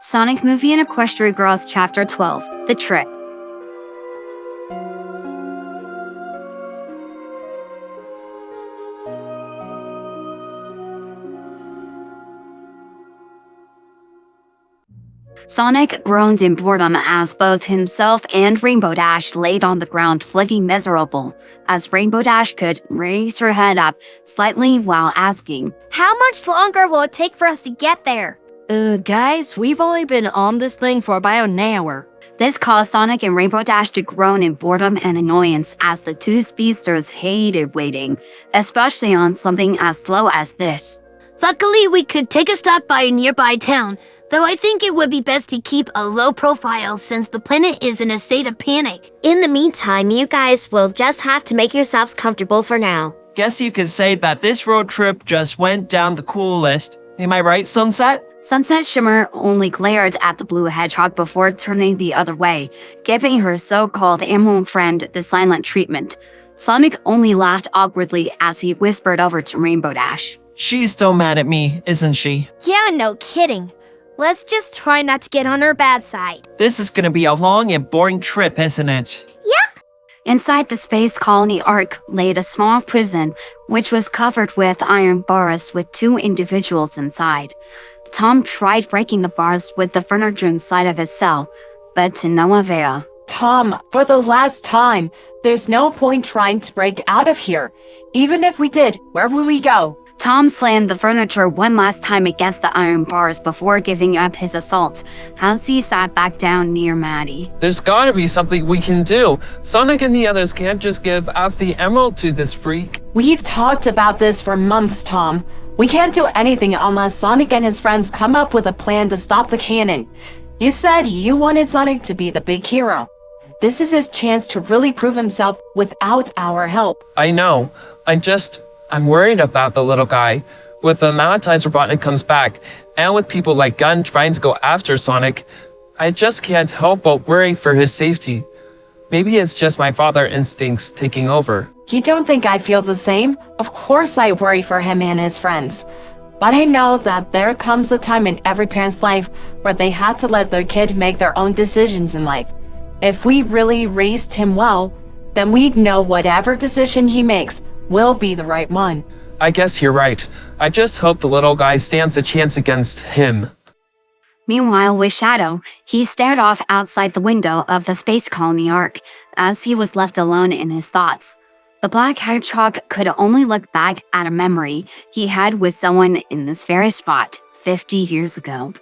Sonic Movie and Equestria Girls Chapter 12, The Trip. Sonic groaned in boredom as both himself and Rainbow Dash laid on the ground looking miserable, as Rainbow Dash could raise her head up slightly while asking, "How much longer will it take for us to get there?" Guys, we've only been on this thing for about an hour. This caused Sonic and Rainbow Dash to groan in boredom and annoyance as the two speedsters hated waiting, especially on something as slow as this. Luckily, we could take a stop by a nearby town, though I think it would be best to keep a low profile since the planet is in a state of panic. In the meantime, you guys will just have to make yourselves comfortable for now. Guess you could say that this road trip just went down the cool list. Am I right, Sunset? Sunset Shimmer only glared at the blue hedgehog before turning the other way, giving her so-called animal friend the silent treatment. Sonic only laughed awkwardly as he whispered over to Rainbow Dash. She's still mad at me, isn't she? Yeah, no kidding. Let's just try not to get on her bad side. This is gonna be a long and boring trip, isn't it? Yep. Inside the space colony Ark laid a small prison, which was covered with iron bars with two individuals inside. Tom tried breaking the bars with the furniture inside of his cell, but to no avail. Tom, for the last time, there's no point trying to break out of here. Even if we did, where will we go? Tom slammed the furniture one last time against the iron bars before giving up his assault, as he sat back down near Maddie. There's gotta be something we can do. Sonic and the others can't just give up the emerald to this freak. We've talked about this for months, Tom. We can't do anything unless Sonic and his friends come up with a plan to stop the cannon. You said you wanted Sonic to be the big hero. This is his chance to really prove himself without our help. I know. I'm worried about the little guy. With the Malatizer Robotnik comes back, and with people like Gun trying to go after Sonic, I just can't help but worry for his safety. Maybe it's just my father instincts taking over. You don't think I feel the same? Of course I worry for him and his friends. But I know that there comes a time in every parent's life where they have to let their kid make their own decisions in life. If we really raised him well, then we'd know whatever decision he makes will be the right one. I guess you're right. I just hope the little guy stands a chance against him. Meanwhile, with Shadow, he stared off outside the window of the space colony Ark as he was left alone in his thoughts. The black hedgehog could only look back at a memory he had with someone in this very spot 50 years ago.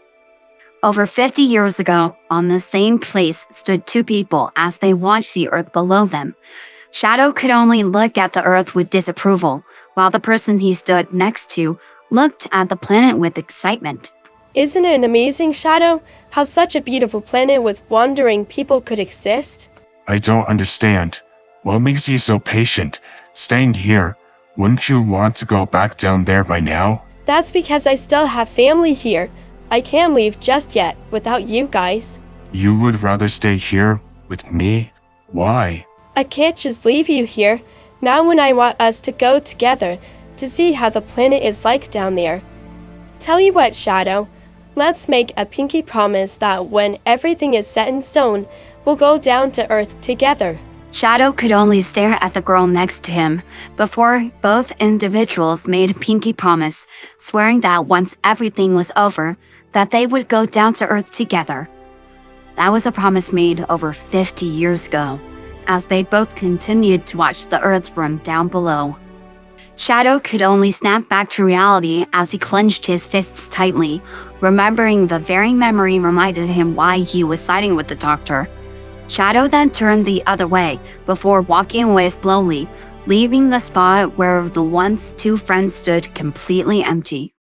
Over 50 years ago, on the same place stood two people as they watched the earth below them. Shadow could only look at the earth with disapproval, while the person he stood next to looked at the planet with excitement. Isn't it amazing, Shadow, how such a beautiful planet with wandering people could exist? I don't understand. What makes you so patient? Staying here, wouldn't you want to go back down there by now? That's because I still have family here. I can't leave just yet without you guys. You would rather stay here with me? Why? I can't just leave you here, now when I want us to go together to see how the planet is like down there. Tell you what, Shadow, let's make a pinky promise that when everything is set in stone, we'll go down to Earth together. Shadow could only stare at the girl next to him before both individuals made a pinky promise, swearing that once everything was over, that they would go down to Earth together. That was a promise made over 50 years ago, as they both continued to watch the Earth from down below. Shadow could only snap back to reality as he clenched his fists tightly, remembering the very memory reminded him why he was siding with the doctor. Shadow then turned the other way before walking away slowly, leaving the spot where the once two friends stood completely empty.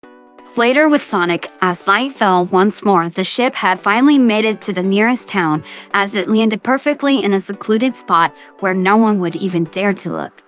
Later with Sonic, as night fell once more, the ship had finally made it to the nearest town as it landed perfectly in a secluded spot where no one would even dare to look.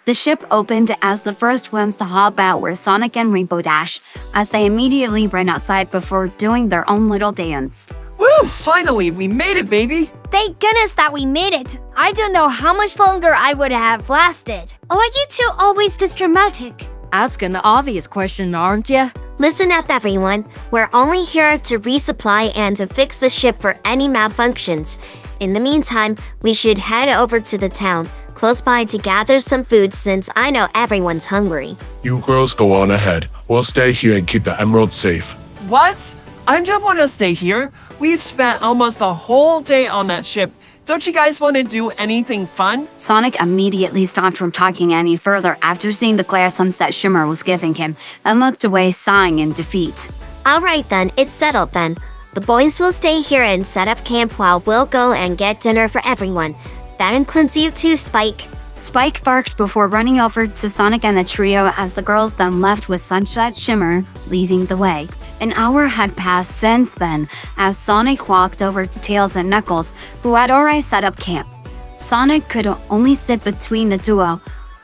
The ship opened as the first ones to hop out were Sonic and Rainbow Dash, as they immediately ran outside before doing their own little dance. Woo! Finally, we made it, baby! Thank goodness that we made it. I don't know how much longer I would have lasted. Or are you two always this dramatic? Asking the obvious question, aren't ya? Listen up, everyone. We're only here to resupply and to fix the ship for any malfunctions. In the meantime, we should head over to the town, close by to gather some food since I know everyone's hungry. You girls go on ahead. We'll stay here and keep the emerald safe. What? I don't want to stay here. We've spent almost the whole day on that ship. Don't you guys want to do anything fun? Sonic immediately stopped from talking any further after seeing the glare Sunset Shimmer was giving him and looked away, sighing in defeat. Alright then, it's settled then. The boys will stay here and set up camp while we'll go and get dinner for everyone. That includes you too, Spike. Spike barked before running over to Sonic and the trio as the girls then left with Sunset Shimmer leading the way. An hour had passed since then as Sonic walked over to Tails and Knuckles, who had already set up camp. Sonic could only sit between the duo,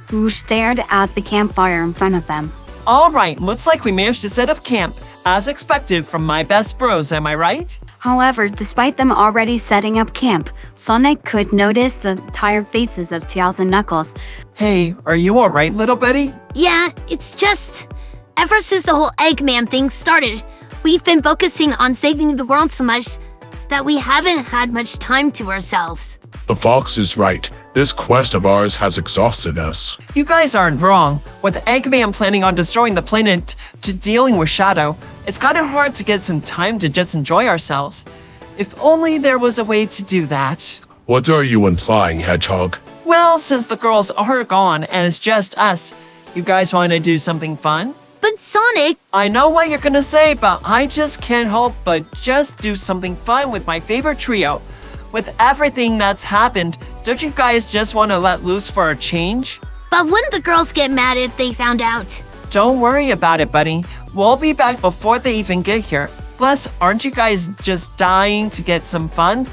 who stared at the campfire in front of them. Alright, looks like we managed to set up camp, as expected from my best bros, am I right? However, despite them already setting up camp, Sonic could notice the tired faces of Tails and Knuckles. Hey, are you alright, little buddy? Yeah, it's just... Ever since the whole Eggman thing started, we've been focusing on saving the world so much that we haven't had much time to ourselves. The fox is right. This quest of ours has exhausted us. You guys aren't wrong. With Eggman planning on destroying the planet to dealing with Shadow, it's kinda hard to get some time to just enjoy ourselves. If only there was a way to do that. What are you implying, Hedgehog? Well, since the girls are gone and it's just us, you guys want to do something fun? But Sonic, I know what you're gonna say, but I just can't help but just do something fun with my favorite trio. With everything that's happened, don't you guys just want to let loose for a change? but wouldn't the girls get mad if they found out? Don't worry about it, buddy. We'll be back before they even get here. Plus, aren't you guys just dying to get some fun?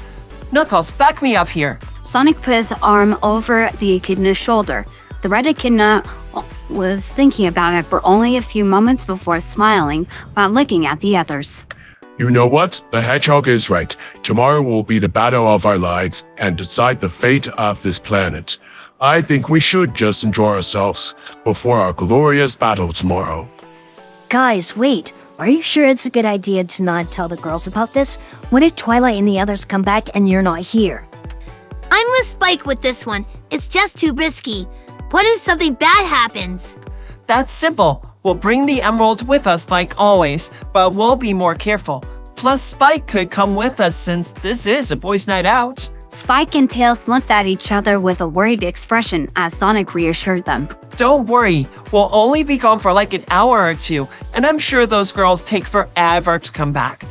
Knuckles, back me up here. Sonic put his arm over the echidna's shoulder. The red echidna was thinking about it for only a few moments before smiling while looking at the others. You know what? The hedgehog is right. Tomorrow will be the battle of our lives and decide the fate of this planet. I think we should just enjoy ourselves before our glorious battle tomorrow. Guys, wait. Are you sure it's a good idea to not tell the girls about this? What if Twilight and the others come back and you're not here? I'm with Spike with this one. It's just too risky. What if something bad happens? That's simple. We'll bring the emerald with us like always, but we'll be more careful. Plus, Spike could come with us since this is a boys' night out. Spike and Tails looked at each other with a worried expression as Sonic reassured them. Don't worry, we'll only be gone for like an hour or two, and I'm sure those girls take forever to come back.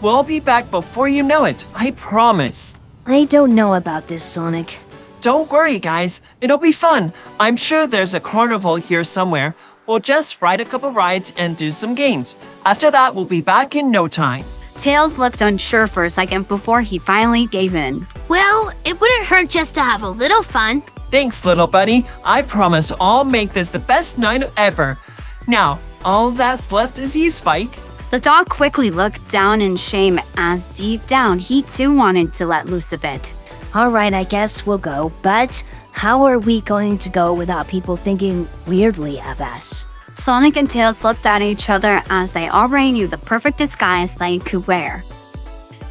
We'll be back before you know it, I promise. I don't know about this, Sonic. Don't worry, guys. It'll be fun. I'm sure there's a carnival here somewhere. We'll just ride a couple rides and do some games. After that, we'll be back in no time. Tails looked unsure for a second before he finally gave in. Well, it wouldn't hurt just to have a little fun. Thanks, little buddy. I promise I'll make this the best night ever. Now, all that's left is you, Spike. The dog quickly looked down in shame as deep down he too wanted to let loose a bit. Alright, I guess we'll go, but how are we going to go without people thinking weirdly of us? Sonic and Tails looked at each other as they already knew the perfect disguise they could wear.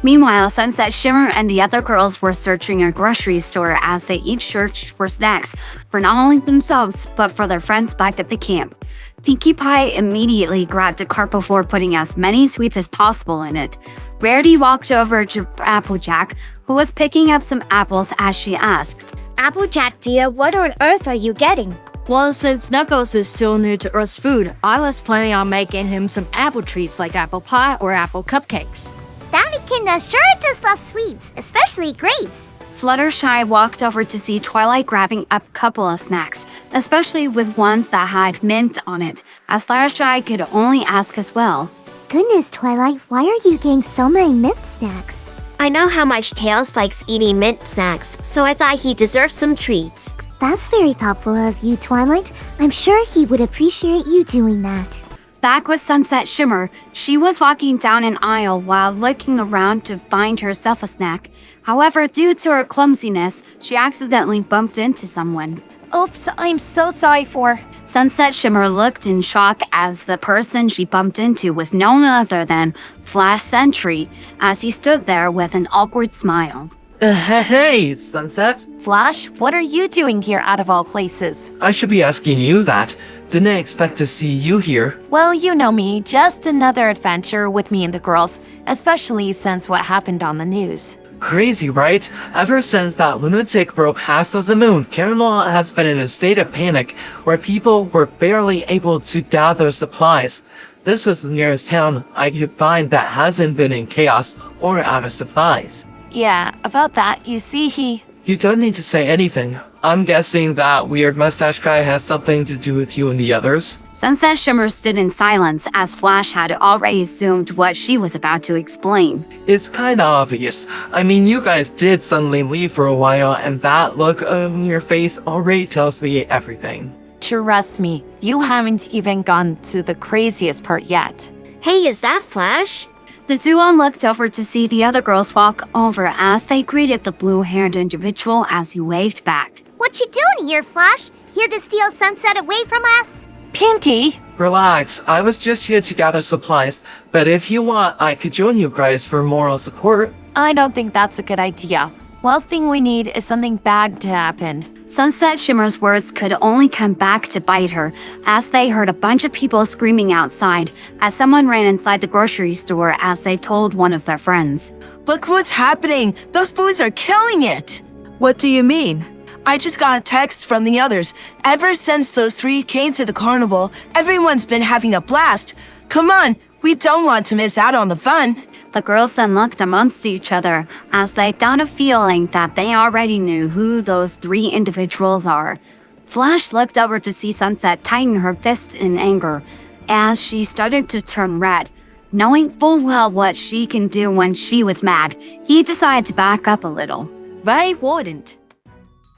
Meanwhile, Sunset Shimmer and the other girls were searching a grocery store as they each searched for snacks for not only themselves, but for their friends back at the camp. Pinkie Pie immediately grabbed a cart before putting as many sweets as possible in it. Rarity walked over to Applejack, who was picking up some apples as she asked, Applejack, dear, what on earth are you getting? Well, since Knuckles is still new to Earth's food, I was planning on making him some apple treats like apple pie or apple cupcakes. That echidna sure does love sweets, especially grapes. Fluttershy walked over to see Twilight grabbing up a couple of snacks, especially with ones that had mint on it, as Fluttershy could only ask as well. Goodness, Twilight, why are you getting so many mint snacks? I know how much Tails likes eating mint snacks, so I thought he deserved some treats. That's very thoughtful of you, Twilight. I'm sure he would appreciate you doing that. Back with Sunset Shimmer, she was walking down an aisle while looking around to find herself a snack. However, due to her clumsiness, she accidentally bumped into someone. Oops, I'm so sorry for... Sunset Shimmer looked in shock as the person she bumped into was none other than Flash Sentry, as he stood there with an awkward smile. Hey, Sunset. Flash, what are you doing here out of all places? I should be asking you that. Didn't expect to see you here. Well, you know me, just another adventure with me and the girls, especially since what happened on the news. Crazy, right? Ever since that lunatic broke half of the moon, Carnival has been in a state of panic where people were barely able to gather supplies. This was the nearest town I could find that hasn't been in chaos or out of supplies. Yeah, about that, you see You don't need to say anything. I'm guessing that weird mustache guy has something to do with you and the others. Sunset Shimmer stood in silence as Flash had already assumed what she was about to explain. It's kinda obvious. I mean, you guys did suddenly leave for a while, and that look on your face already tells me everything. Trust me, you haven't even gone to the craziest part yet. Hey, is that Flash? The two looked over to see the other girls walk over as they greeted the blue-haired individual as he waved back. What you doing here, Flash? Here to steal Sunset away from us? Pinky! Relax, I was just here to gather supplies, but if you want, I could join you guys for moral support. I don't think that's a good idea. Last thing we need is something bad to happen. Sunset Shimmer's words could only come back to bite her, as they heard a bunch of people screaming outside, as someone ran inside the grocery store as they told one of their friends. Look what's happening! Those boys are killing it! What do you mean? I just got a text from the others. Ever since those three came to the carnival, everyone's been having a blast. Come on, we don't want to miss out on the fun. The girls then looked amongst each other as they got a feeling that they already knew who those three individuals are. Flash looked over to see Sunset tighten her fist in anger as she started to turn red. Knowing full well what she can do when she was mad, he decided to back up a little. They wouldn't.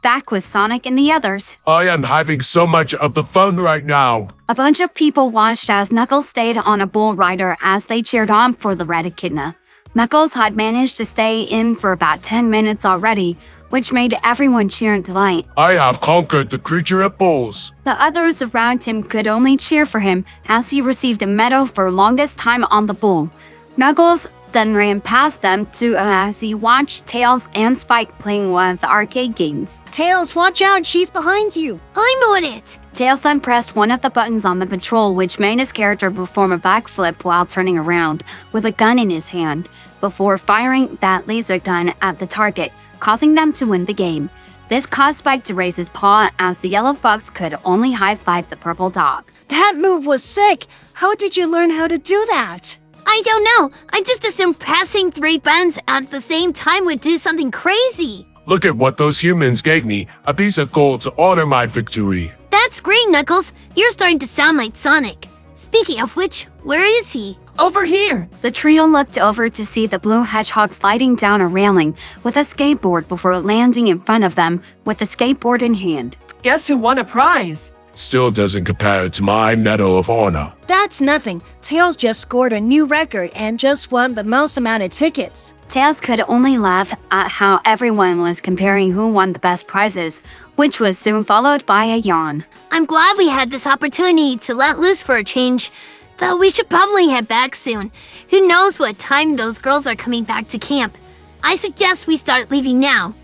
Back with Sonic and the others. I am having so much of the fun right now. A bunch of people watched as Knuckles stayed on a bull rider as they cheered on for the red echidna. Knuckles had managed to stay in for about 10 minutes already, which made everyone cheer in delight. I have conquered the creature at bulls. The others around him could only cheer for him as he received a medal for longest time on the bull. Knuckles then ran past them as he watched Tails and Spike playing one of the arcade games. Tails, watch out, she's behind you. I'm on it! Tails then pressed one of the buttons on the control, which made his character perform a backflip while turning around with a gun in his hand, before firing that laser gun at the target, causing them to win the game. This caused Spike to raise his paw as the yellow fox could only high-five the purple dog. That move was sick. How did you learn how to do that? I don't know. I just assumed pressing 3 buttons at the same time would do something crazy. Look at what those humans gave me, a piece of gold to honor my victory. That's great, Knuckles. You're starting to sound like Sonic. Speaking of which, where is he? Over here! The trio looked over to see the blue hedgehog sliding down a railing with a skateboard before landing in front of them with the skateboard in hand. Guess who won a prize? Still doesn't compare to my Medal of Honor. That's nothing. Tails just scored a new record and just won the most amount of tickets. Tails could only laugh at how everyone was comparing who won the best prizes, which was soon followed by a yawn. I'm glad we had this opportunity to let loose for a change, though we should probably head back soon. Who knows what time those girls are coming back to camp. I suggest we start leaving now,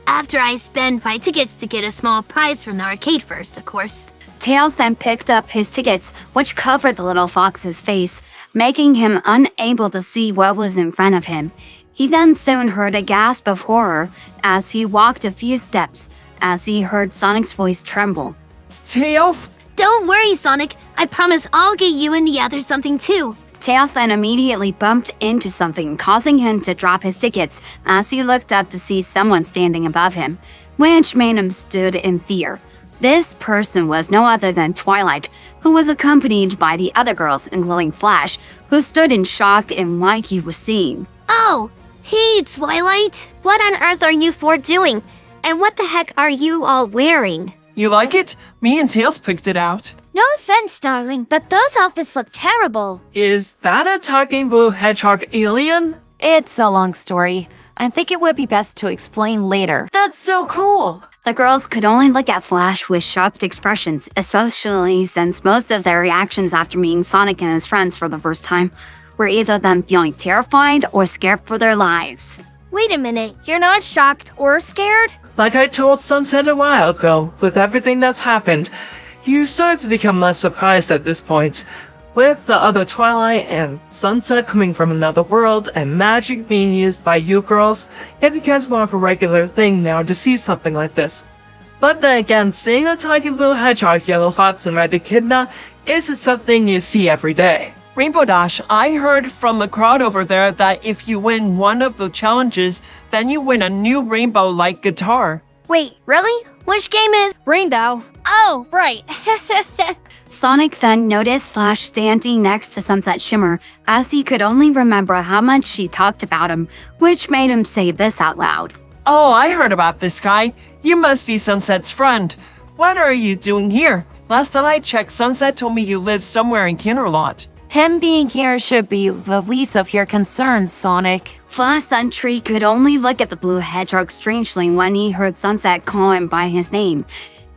after I spend my tickets to get a small prize from the arcade first, of course. Tails then picked up his tickets, which covered the little fox's face, making him unable to see what was in front of him. He then soon heard a gasp of horror as he walked a few steps, as he heard Sonic's voice tremble. Tails? Don't worry, Sonic. I promise I'll get you and the others something too. Tails then immediately bumped into something, causing him to drop his tickets as he looked up to see someone standing above him, which made him stood in fear. This person was no other than Twilight, who was accompanied by the other girls, including Flash, who stood in shock in what he was seeing. Oh, hey, Twilight. What on earth are you four doing? And what the heck are you all wearing? You like it? Me and Tails picked it out. No offense, darling, but those outfits look terrible. Is that a talking blue hedgehog alien? It's a long story. I think it would be best to explain later. That's so cool. The girls could only look at Flash with shocked expressions, especially since most of their reactions after meeting Sonic and his friends for the first time were either them feeling terrified or scared for their lives. Wait a minute, you're not shocked or scared? Like I told Sunset a while ago, with everything that's happened, you start to become less surprised at this point. With the other Twilight and Sunset coming from another world and magic being used by you girls, it becomes more of a regular thing now to see something like this. But then again, seeing a tiny blue hedgehog, yellow fox, and red echidna isn't something you see every day. Rainbow Dash, I heard from the crowd over there that if you win one of the challenges, then you win a new rainbow-like guitar. Wait, really? Which game is Rainbow. Oh, right. Sonic then noticed Flash standing next to Sunset Shimmer, as he could only remember how much she talked about him, which made him say this out loud. Oh, I heard about this guy. You must be Sunset's friend. What are you doing here? Last time I checked, Sunset told me you live somewhere in Kinderlot. Him being here should be the least of your concerns, Sonic. Flash Sentry could only look at the blue hedgehog strangely when he heard Sunset call him by his name.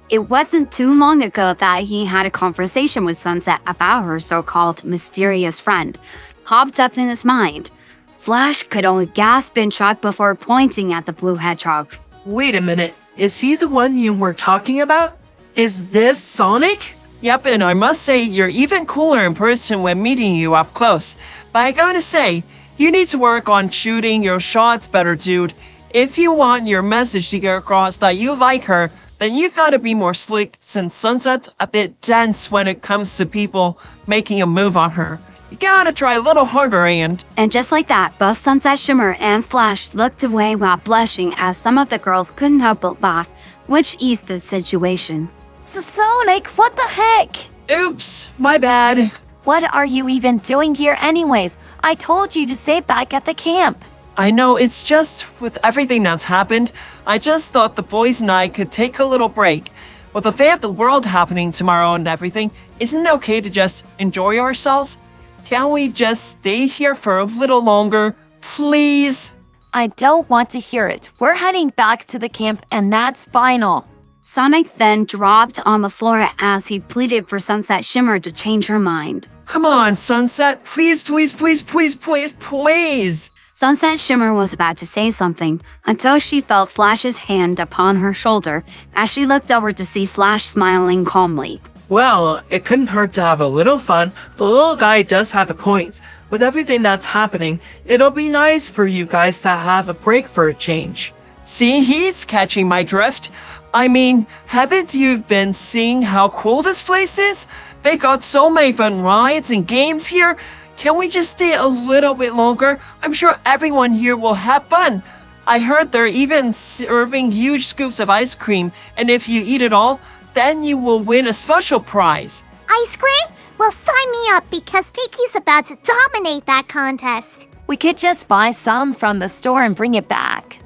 It wasn't too long ago that he had a conversation with Sunset about her so-called mysterious friend, popped up in his mind. Flash could only gasp in shock before pointing at the blue hedgehog. Wait a minute, is he the one you were talking about? Is this Sonic? Yep, and I must say, you're even cooler in person when meeting you up close. But I gotta say, you need to work on shooting your shots better, dude. If you want your message to get across that you like her, then you gotta be more slick, since Sunset's a bit dense when it comes to people making a move on her. You gotta try a little harder, and just like that, both Sunset Shimmer and Flash looked away while blushing as some of the girls couldn't help but laugh, which eased the situation. Sonic, what the heck? Oops, my bad. What are you even doing here anyways? I told you to stay back at the camp. I know, it's just, with everything that's happened, I just thought the boys and I could take a little break. With the fate of the world happening tomorrow and everything, isn't it okay to just enjoy ourselves? Can't we just stay here for a little longer, please? I don't want to hear it. We're heading back to the camp and that's final. Sonic then dropped on the floor as he pleaded for Sunset Shimmer to change her mind. Come on, Sunset, please, please, please, please, please, please. Sunset Shimmer was about to say something until she felt Flash's hand upon her shoulder as she looked over to see Flash smiling calmly. Well, it couldn't hurt to have a little fun. The little guy does have a point. With everything that's happening, it'll be nice for you guys to have a break for a change. See, he's catching my drift. I mean, haven't you been seeing how cool this place is? They got so many fun rides and games here. Can we just stay a little bit longer? I'm sure everyone here will have fun. I heard they're even serving huge scoops of ice cream, and if you eat it all, then you will win a special prize. Ice cream? Well, sign me up because Pinky's about to dominate that contest. We could just buy some from the store and bring it back.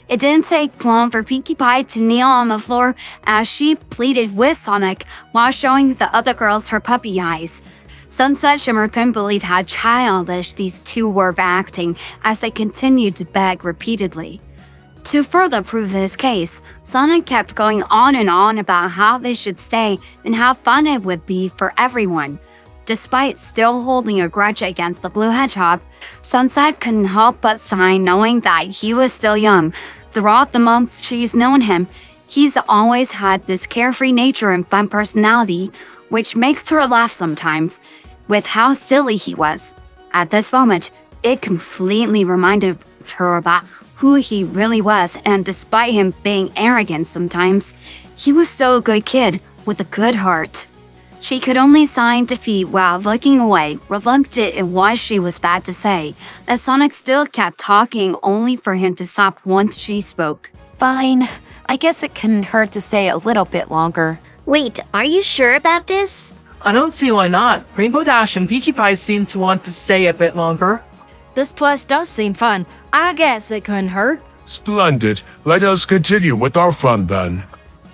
It didn't take long for Pinkie Pie to kneel on the floor as she pleaded with Sonic while showing the other girls her puppy eyes. Sunset Shimmer couldn't believe how childish these two were acting as they continued to beg repeatedly. To further prove this case, Sonic kept going on and on about how they should stay and how fun it would be for everyone. Despite still holding a grudge against the Blue Hedgehog, Sunset couldn't help but sigh knowing that he was still young. Throughout the months she's known him, he's always had this carefree nature and fun personality, which makes her laugh sometimes with how silly he was. At this moment, it completely reminded her about who he really was, and despite him being arrogant sometimes, he was still a good kid with a good heart. She could only sigh in defeat while looking away, reluctant in what she was about to say, as Sonic still kept talking only for him to stop once she spoke. Fine. I guess it couldn't hurt to stay a little bit longer. Wait, are you sure about this? I don't see why not. Rainbow Dash and Pinkie Pie seem to want to stay a bit longer. This place does seem fun. I guess it couldn't hurt. Splendid. Let us continue with our fun then.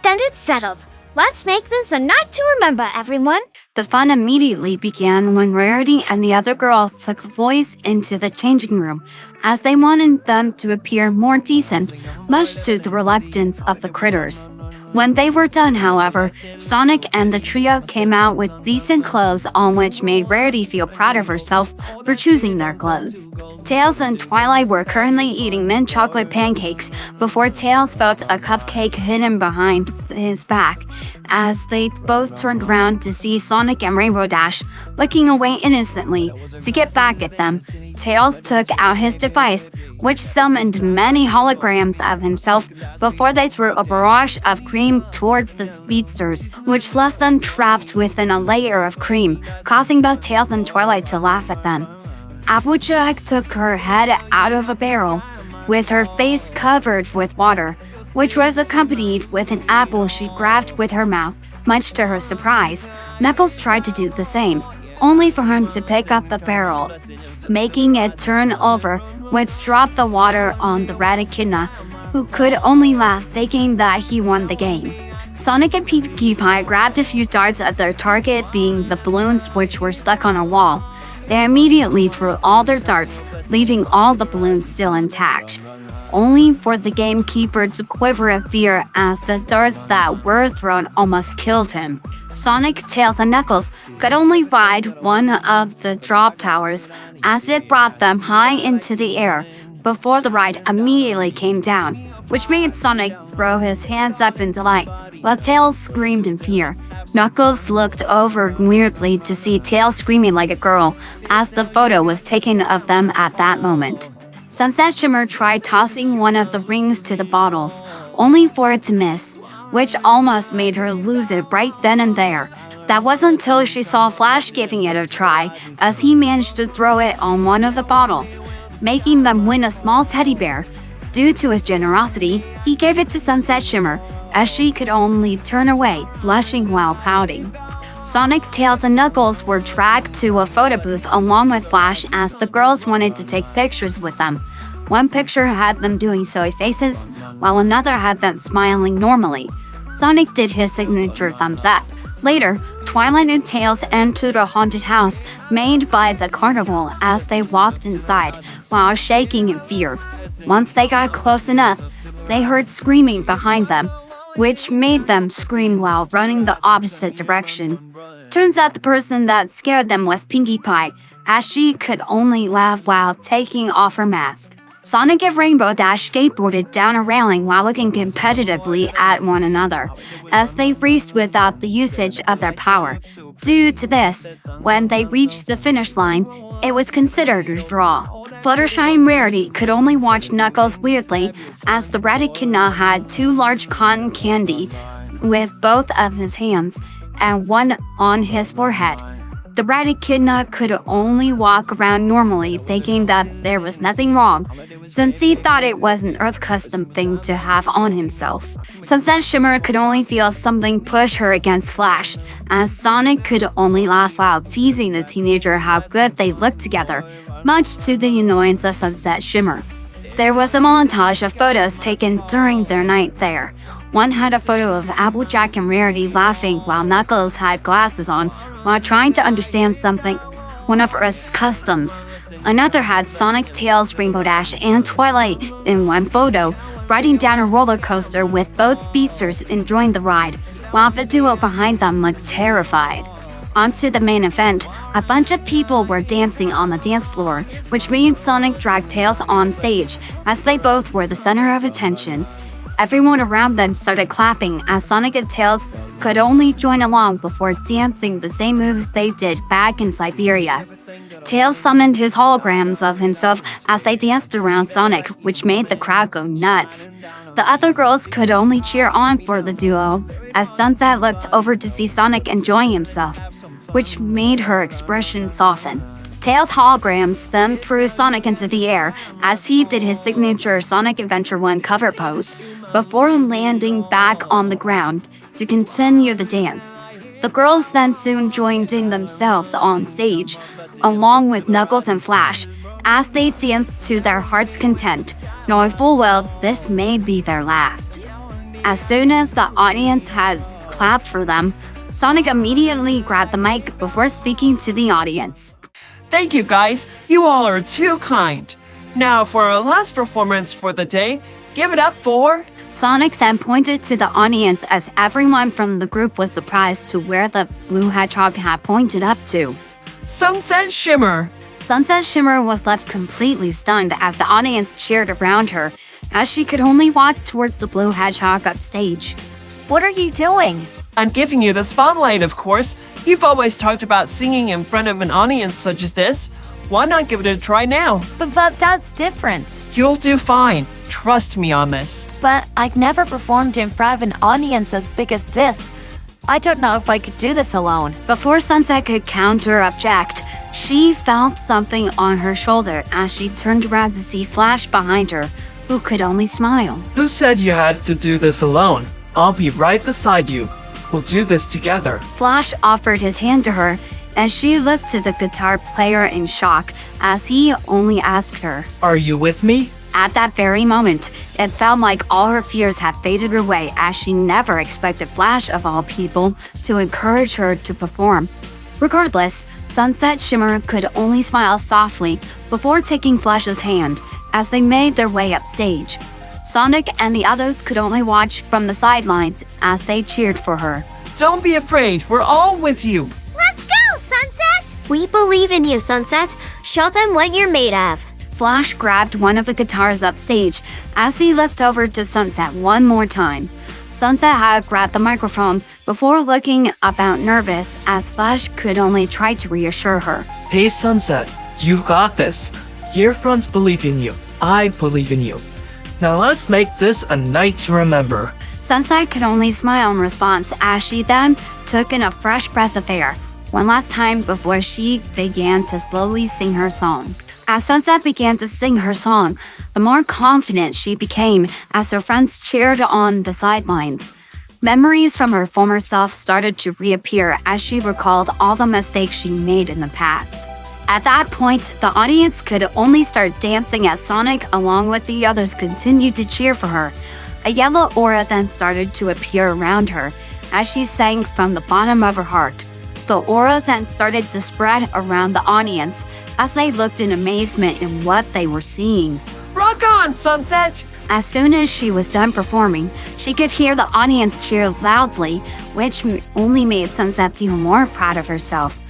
Then it's settled. Let's make this a night to remember, everyone. The fun immediately began when Rarity and the other girls took the boys into the changing room, as they wanted them to appear more decent, much to the reluctance of the critters. When they were done, however, Sonic and the trio came out with decent clothes, on which made Rarity feel proud of herself for choosing their clothes. Tails and Twilight were currently eating mint chocolate pancakes before Tails felt a cupcake hidden behind his back, as they both turned around to see Sonic and Rainbow Dash looking away innocently. To get back at them, Tails took out his device, which summoned many holograms of himself before they threw a barrage of cream towards the speedsters, which left them trapped within a layer of cream, causing both Tails and Twilight to laugh at them. Applejack took her head out of a barrel, with her face covered with water, which was accompanied with an apple she grabbed with her mouth. Much to her surprise, Knuckles tried to do the same, only for him to pick up the barrel, making it turn over, which dropped the water on the red echidna, who could only laugh, thinking that he won the game. Sonic and Pinkie Pie grabbed a few darts at their target, being the balloons which were stuck on a wall. They immediately threw all their darts, leaving all the balloons still intact, only for the gamekeeper to quiver in fear as the darts that were thrown almost killed him. Sonic, Tails, and Knuckles could only ride one of the drop towers as it brought them high into the air before the ride immediately came down, which made Sonic throw his hands up in delight, while Tails screamed in fear. Knuckles looked over weirdly to see Tails screaming like a girl as the photo was taken of them at that moment. Sunset Shimmer tried tossing one of the rings to the bottles, only for it to miss, which almost made her lose it right then and there. That was until she saw Flash giving it a try, as he managed to throw it on one of the bottles, making them win a small teddy bear. Due to his generosity, he gave it to Sunset Shimmer, as she could only turn away, blushing while pouting. Sonic, Tails, and Knuckles were dragged to a photo booth along with Flash, as the girls wanted to take pictures with them. One picture had them doing silly faces, while another had them smiling normally. Sonic did his signature thumbs up. Later, Twilight and Tails entered a haunted house made by the Carnival as they walked inside, while shaking in fear. Once they got close enough, they heard screaming behind them, which made them scream while running the opposite direction. Turns out the person that scared them was Pinkie Pie, as she could only laugh while taking off her mask. Sonic and Rainbow Dash skateboarded down a railing while looking competitively at one another, as they raced without the usage of their power. Due to this, when they reached the finish line, it was considered a draw. Fluttershy and Rarity could only watch Knuckles weirdly, as the red echidna had two large cotton candy with both of his hands and one on his forehead. The red echidna could only walk around normally, thinking that there was nothing wrong, since he thought it was an Earth custom thing to have on himself. Sunset Shimmer could only feel something push her against Flash, as Sonic could only laugh while teasing the teenager how good they looked together, much to the annoyance of Sunset Shimmer. There was a montage of photos taken during their night there. One had a photo of Applejack and Rarity laughing while Knuckles had glasses on while trying to understand something, one of Earth's customs. Another had Sonic, Tails, Rainbow Dash, and Twilight in one photo, riding down a roller coaster with both speedsters enjoying the ride, while the duo behind them looked terrified. Onto the main event, a bunch of people were dancing on the dance floor, which made Sonic drag Tails on stage, as they both were the center of attention. Everyone around them started clapping, as Sonic and Tails could only join along before dancing the same moves they did back in Siberia. Tails summoned his holograms of himself as they danced around Sonic, which made the crowd go nuts. The other girls could only cheer on for the duo, as Sunset looked over to see Sonic enjoying himself, which made her expression soften. Tails' holograms then threw Sonic into the air as he did his signature Sonic Adventure 1 cover pose, before landing back on the ground to continue the dance. The girls then soon joined in themselves on stage, along with Knuckles and Flash, as they danced to their heart's content, knowing full well this may be their last. As soon as the audience has clapped for them, Sonic immediately grabbed the mic before speaking to the audience. Thank you guys, you all are too kind. Now for our last performance for the day, give it up for... Sonic then pointed to the audience as everyone from the group was surprised to where the blue hedgehog had pointed up to. Sunset Shimmer. Sunset Shimmer was left completely stunned as the audience cheered around her, as she could only walk towards the blue hedgehog upstage. What are you doing? I'm giving you the spotlight, of course. You've always talked about singing in front of an audience such as this. Why not give it a try now? But that's different. You'll do fine. Trust me on this. But I've never performed in front of an audience as big as this. I don't know if I could do this alone. Before Sunset could counter-object, she felt something on her shoulder as she turned around to see Flash behind her, who could only smile. Who said you had to do this alone? I'll be right beside you. We'll do this together. Flash offered his hand to her, and she looked to the guitar player in shock as he only asked her, Are you with me? At that very moment, it felt like all her fears had faded away as she never expected Flash, of all people, to encourage her to perform. Regardless, Sunset Shimmer could only smile softly before taking Flash's hand as they made their way upstage. Sonic and the others could only watch from the sidelines as they cheered for her. Don't be afraid, we're all with you. Let's go, Sunset! We believe in you, Sunset. Show them what you're made of. Flash grabbed one of the guitars upstage as he looked over to Sunset one more time. Sunset had grabbed the microphone before looking about nervous as Flash could only try to reassure her. Hey, Sunset, you've got this. Your friends believe in you. I believe in you. Now let's make this a night to remember. Sunset could only smile in response as she then took in a fresh breath of air, one last time before she began to slowly sing her song. As Sunset began to sing her song, the more confident she became as her friends cheered on the sidelines. Memories from her former self started to reappear as she recalled all the mistakes she made in the past. At that point, the audience could only start dancing as Sonic, along with the others, continued to cheer for her. A yellow aura then started to appear around her as she sang from the bottom of her heart. The aura then started to spread around the audience as they looked in amazement in what they were seeing. Rock on, Sunset! As soon as she was done performing, she could hear the audience cheer loudly, which only made Sunset feel more proud of herself.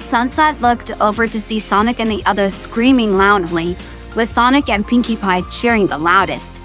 Sunset looked over to see Sonic and the others screaming loudly, with Sonic and Pinkie Pie cheering the loudest.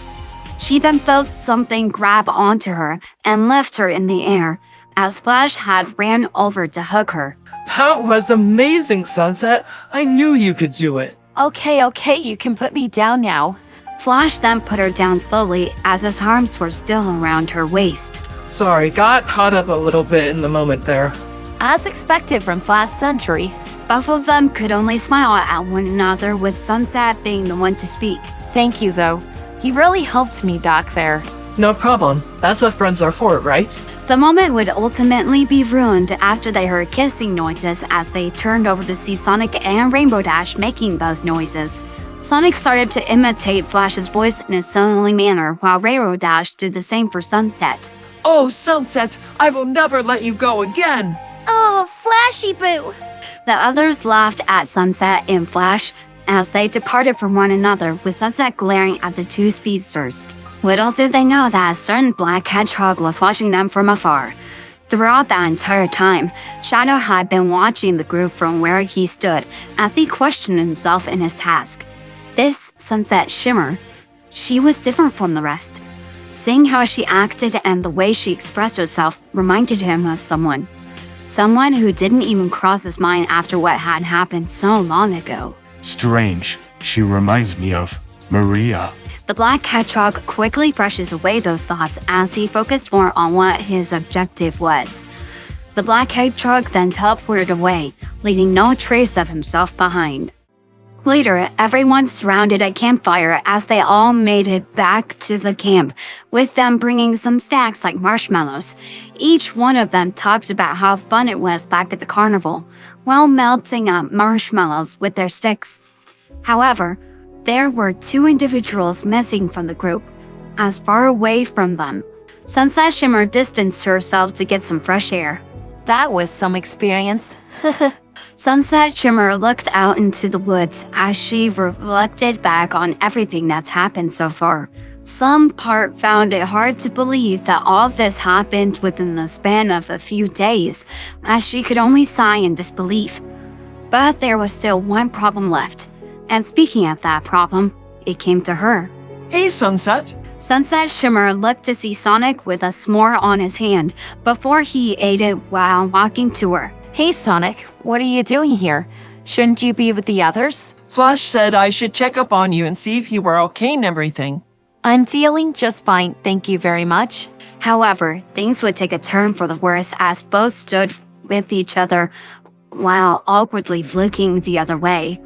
She then felt something grab onto her and lift her in the air, as Flash had ran over to hug her. That was amazing, Sunset. I knew you could do it. Okay, you can put me down now. Flash then put her down slowly as his arms were still around her waist. Sorry, got caught up a little bit in the moment there. As expected from last century. Both of them could only smile at one another, with Sunset being the one to speak. Thank you, though. You really helped me, Doc, there. No problem. That's what friends are for, right? The moment would ultimately be ruined after they heard kissing noises as they turned over to see Sonic and Rainbow Dash making those noises. Sonic started to imitate Flash's voice in a silly manner, while Rainbow Dash did the same for Sunset. Oh, Sunset, I will never let you go again! Oh, Flashy Boo! The others laughed at Sunset and Flash as they departed from one another, with Sunset glaring at the two speedsters. Little did they know that a certain black hedgehog was watching them from afar. Throughout that entire time, Shadow had been watching the group from where he stood as he questioned himself in his task. This Sunset Shimmer, she was different from the rest. Seeing how she acted and the way she expressed herself reminded him of someone. Someone who didn't even cross his mind after what had happened so long ago. Strange. She reminds me of Maria. The black hedgehog quickly brushes away those thoughts as he focused more on what his objective was. The black hedgehog then teleported away, leaving no trace of himself behind. Later, everyone surrounded a campfire as they all made it back to the camp, with them bringing some snacks like marshmallows. Each one of them talked about how fun it was back at the carnival, while melting up marshmallows with their sticks. However, there were two individuals missing from the group. As far away from them, Sunset Shimmer distanced herself to get some fresh air. That was some experience. Sunset Shimmer looked out into the woods as she reflected back on everything that's happened so far. Some part found it hard to believe that all this happened within the span of a few days, as she could only sigh in disbelief. But there was still one problem left. And speaking of that problem, it came to her. Hey, Sunset. Sunset Shimmer looked to see Sonic with a s'more on his hand before he ate it while walking to her. Hey, Sonic, what are you doing here? Shouldn't you be with the others? Flash said I should check up on you and see if you were okay and everything. I'm feeling just fine, thank you very much. However, things would take a turn for the worse as both stood with each other while awkwardly looking the other way.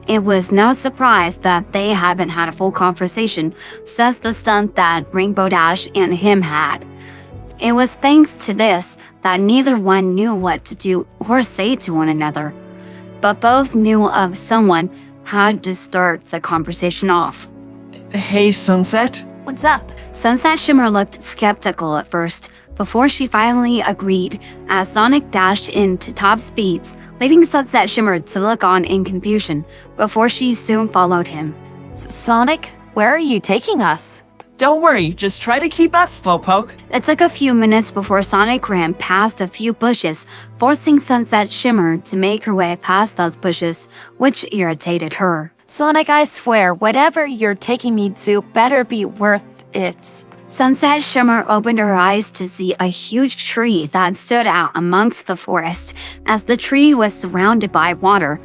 It was no surprise that they haven't had a full conversation since the stunt that Rainbow Dash and him had. It was thanks to this that neither one knew what to do or say to one another, but both knew of someone had to start the conversation off. Hey, Sunset. What's up? Sunset Shimmer looked skeptical at first, before she finally agreed as Sonic dashed into top speeds, leaving Sunset Shimmer to look on in confusion before she soon followed him. Sonic, where are you taking us? Don't worry, just try to keep up, Slowpoke. It took a few minutes before Sonic ran past a few bushes, forcing Sunset Shimmer to make her way past those bushes, which irritated her. Sonic, I swear, whatever you're taking me to better be worth it. Sunset Shimmer opened her eyes to see a huge tree that stood out amongst the forest, as the tree was surrounded by water,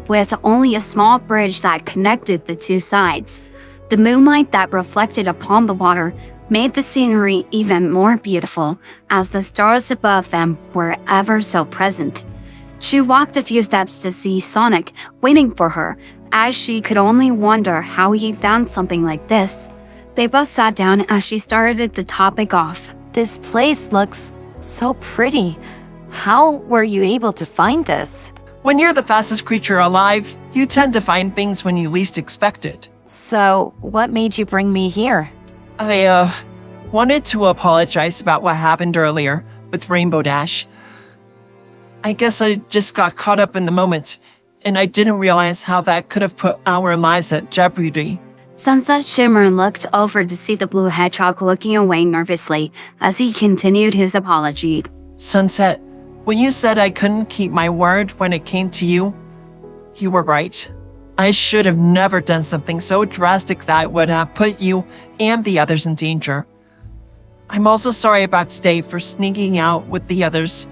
with only a small bridge that connected the two sides. The moonlight that reflected upon the water made the scenery even more beautiful, as the stars above them were ever so present. She walked a few steps to see Sonic waiting for her, as she could only wonder how he found something like this. They both sat down as she started the topic off. This place looks so pretty. How were you able to find this? When you're the fastest creature alive, you tend to find things when you least expect it. So, what made you bring me here? I, wanted to apologize about what happened earlier with Rainbow Dash. I guess I just got caught up in the moment, and I didn't realize how that could have put our lives at jeopardy. Sunset Shimmer looked over to see the blue hedgehog looking away nervously as he continued his apology. Sunset, when you said I couldn't keep my word when it came to you, you were right. I should have never done something so drastic that would have put you and the others in danger. I'm also sorry about today for sneaking out with the others.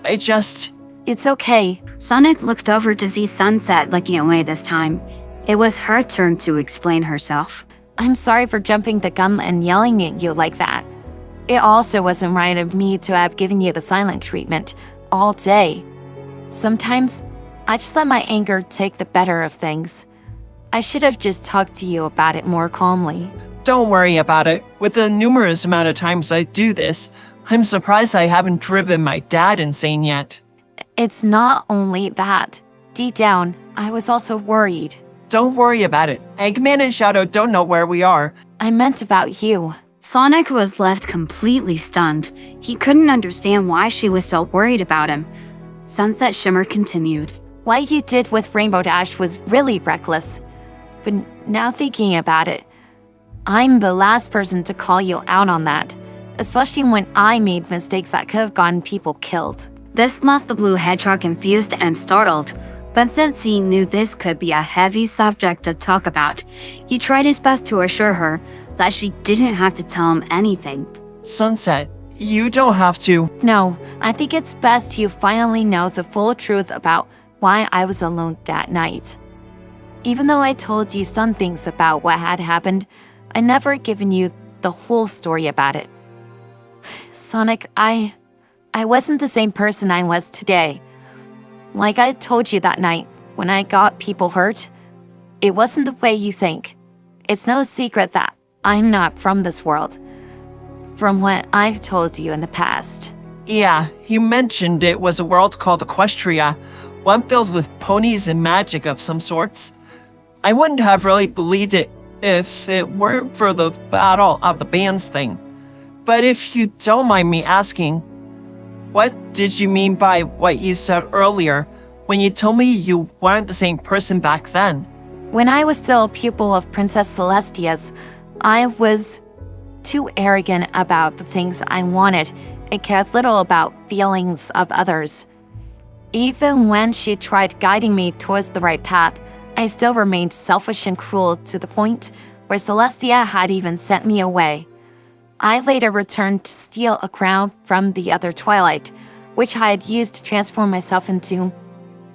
It's okay. Sonic looked over to see Sunset looking away this time. It was her turn to explain herself. I'm sorry for jumping the gun and yelling at you like that. It also wasn't right of me to have given you the silent treatment all day. Sometimes, I just let my anger take the better of things. I should have just talked to you about it more calmly. Don't worry about it. With the numerous amount of times I do this, I'm surprised I haven't driven my dad insane yet. It's not only that. Deep down, I was also worried. Don't worry about it. Eggman and Shadow don't know where we are. I meant about you. Sonic was left completely stunned. He couldn't understand why she was so worried about him. Sunset Shimmer continued. What you did with Rainbow Dash was really reckless. But now thinking about it, I'm the last person to call you out on that, especially when I made mistakes that could have gotten people killed. This left the blue hedgehog confused and startled. But since he knew this could be a heavy subject to talk about, he tried his best to assure her that she didn't have to tell him anything. Sunset, you don't have to. No, I think it's best you finally know the full truth about why I was alone that night. Even though I told you some things about what had happened, I never given you the whole story about it. Sonic, I wasn't the same person I was today. Like I told you that night, when I got people hurt, it wasn't the way you think. It's no secret that I'm not from this world. From what I've told you in the past. Yeah, you mentioned it was a world called Equestria, one filled with ponies and magic of some sorts. I wouldn't have really believed it if it weren't for the Battle of the Bands thing. But if you don't mind me asking, what did you mean by what you said earlier when you told me you weren't the same person back then? When I was still a pupil of Princess Celestia's, I was too arrogant about the things I wanted and cared little about feelings of others. Even when she tried guiding me towards the right path, I still remained selfish and cruel to the point where Celestia had even sent me away. I later returned to steal a crown from the other Twilight, which I had used to transform myself into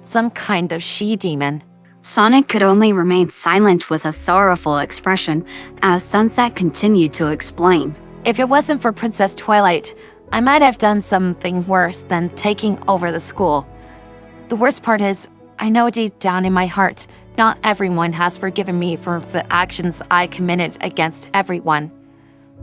some kind of she-demon. Sonic could only remain silent with a sorrowful expression as Sunset continued to explain. If it wasn't for Princess Twilight, I might have done something worse than taking over the school. The worst part is, I know deep down in my heart, not everyone has forgiven me for the actions I committed against everyone.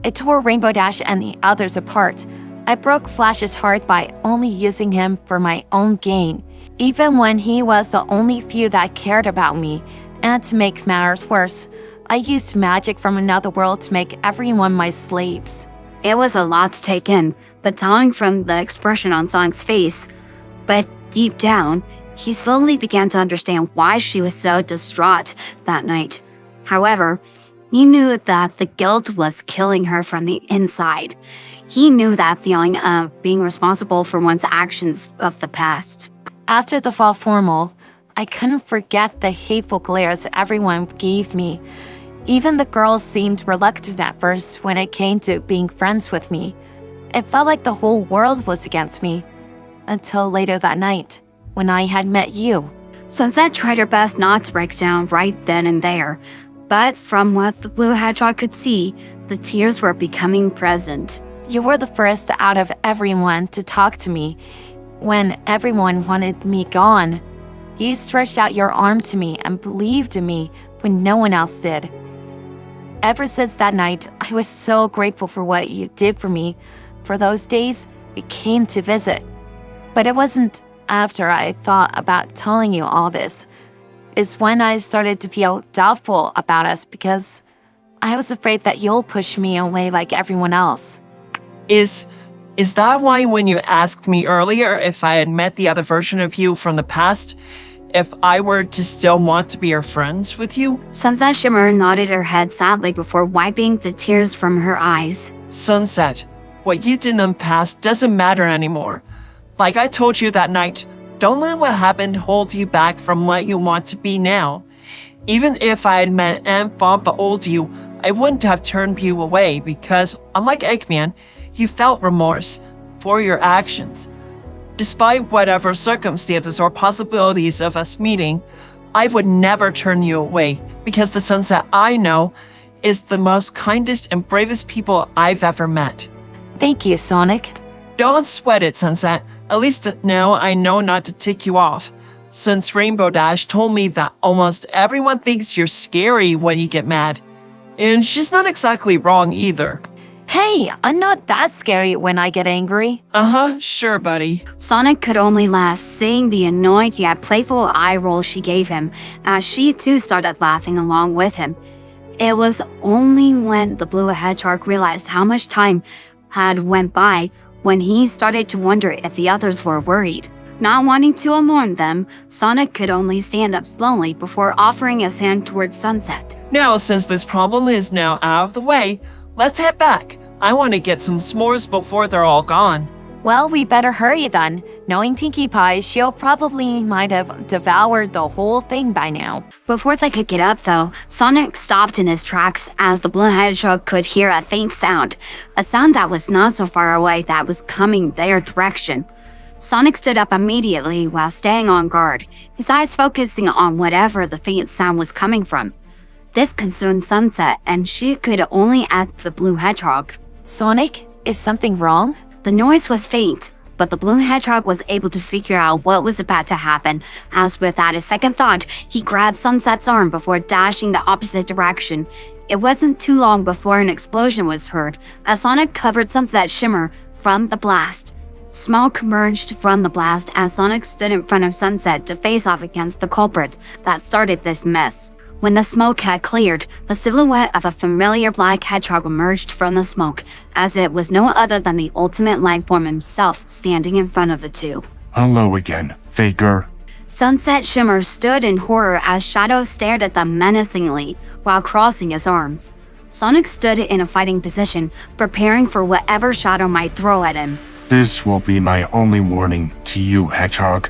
I tore Rainbow Dash and the others apart. I broke Flash's heart by only using him for my own gain, even when he was the only few that cared about me. And to make matters worse, I used magic from another world to make everyone my slaves. It was a lot to take in, but telling from the expression on Sonic's face. But deep down, he slowly began to understand why she was so distraught that night. However, he knew that the guilt was killing her from the inside. He knew that feeling of being responsible for one's actions of the past. After the fall formal, I couldn't forget the hateful glares everyone gave me. Even the girls seemed reluctant at first when it came to being friends with me. It felt like the whole world was against me. Until later that night, when I had met you. Sunset tried her best not to break down right then and there, but from what the Blue Hedgehog could see, the tears were becoming present. You were the first out of everyone to talk to me. When everyone wanted me gone, you stretched out your arm to me and believed in me when no one else did. Ever since that night, I was so grateful for what you did for me. For those days, you came to visit. But it wasn't after I thought about telling you all this. It's when I started to feel doubtful about us because I was afraid that you'll push me away like everyone else. Is that why when you asked me earlier if I had met the other version of you from the past, if I were to still want to be your friends with you? Sunset Shimmer nodded her head sadly before wiping the tears from her eyes. Sunset, what you did in the past doesn't matter anymore. Like I told you that night, don't let what happened hold you back from what you want to be now. Even if I had met and fought the old you, I wouldn't have turned you away because, unlike Eggman, you felt remorse for your actions. Despite whatever circumstances or possibilities of us meeting, I would never turn you away because the Sunset I know is the most kindest and bravest people I've ever met. Thank you, Sonic. Don't sweat it, Sunset. At least now I know not to tick you off. Since Rainbow Dash told me that almost everyone thinks you're scary when you get mad. And she's not exactly wrong either. Hey, I'm not that scary when I get angry. Uh-huh, sure, buddy. Sonic could only laugh, seeing the annoyed yet playful eye roll she gave him, as she too started laughing along with him. It was only when the Blue Hedgehog realized how much time had went by when he started to wonder if the others were worried. Not wanting to alarm them, Sonic could only stand up slowly before offering his hand towards Sunset. Now, since this problem is now out of the way, let's head back. I want to get some s'mores before they're all gone. Well, we better hurry then. Knowing Pinkie Pie, she'll probably might have devoured the whole thing by now. Before they could get up, though, Sonic stopped in his tracks as the Blue Hedgehog could hear a faint sound. A sound that was not so far away that was coming their direction. Sonic stood up immediately while staying on guard, his eyes focusing on whatever the faint sound was coming from. This concerned Sunset, and she could only ask the Blue Hedgehog. Sonic, is something wrong? The noise was faint, but the Blue Hedgehog was able to figure out what was about to happen, as without a second thought, he grabbed Sunset's arm before dashing the opposite direction. It wasn't too long before an explosion was heard, as Sonic covered Sunset Shimmer from the blast. Smoke emerged from the blast as Sonic stood in front of Sunset to face off against the culprit that started this mess. When the smoke had cleared, the silhouette of a familiar black hedgehog emerged from the smoke, as it was no other than the ultimate life form himself standing in front of the two. Hello again, Faker. Sunset Shimmer stood in horror as Shadow stared at them menacingly while crossing his arms. Sonic stood in a fighting position, preparing for whatever Shadow might throw at him. This will be my only warning to you, Hedgehog.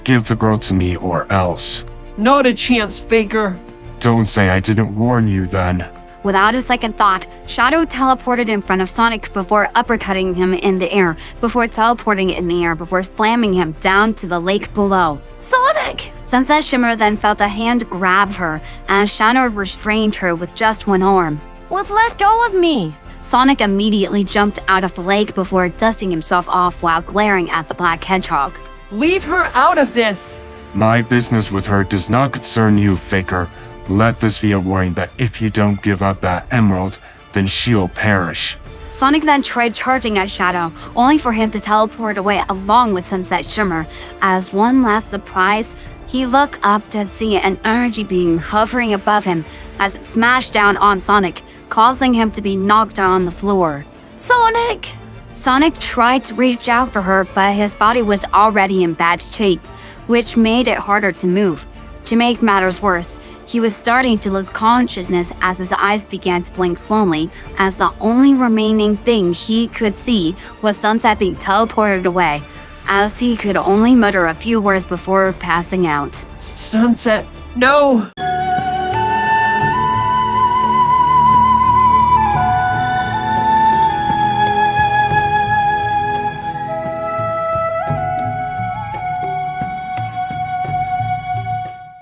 Give the girl to me or else. Not a chance, Faker. Don't say I didn't warn you then. Without a second thought, Shadow teleported in front of Sonic before uppercutting him in the air, before teleporting in the air, before slamming him down to the lake below. Sonic! Sunset Shimmer then felt a hand grab her, as Shadow restrained her with just one arm. Let's let go of me! Sonic immediately jumped out of the lake before dusting himself off while glaring at the black hedgehog. Leave her out of this! My business with her does not concern you, Faker. Let this be a warning that if you don't give up that emerald, then she'll perish. Sonic then tried charging at Shadow, only for him to teleport away along with Sunset Shimmer. As one last surprise, he looked up to see an energy beam hovering above him as it smashed down on Sonic, causing him to be knocked on the floor. Sonic! Sonic tried to reach out for her, but his body was already in bad shape, which made it harder to move. To make matters worse, he was starting to lose consciousness as his eyes began to blink slowly, as the only remaining thing he could see was Sunset being teleported away, as he could only mutter a few words before passing out. Sunset, no!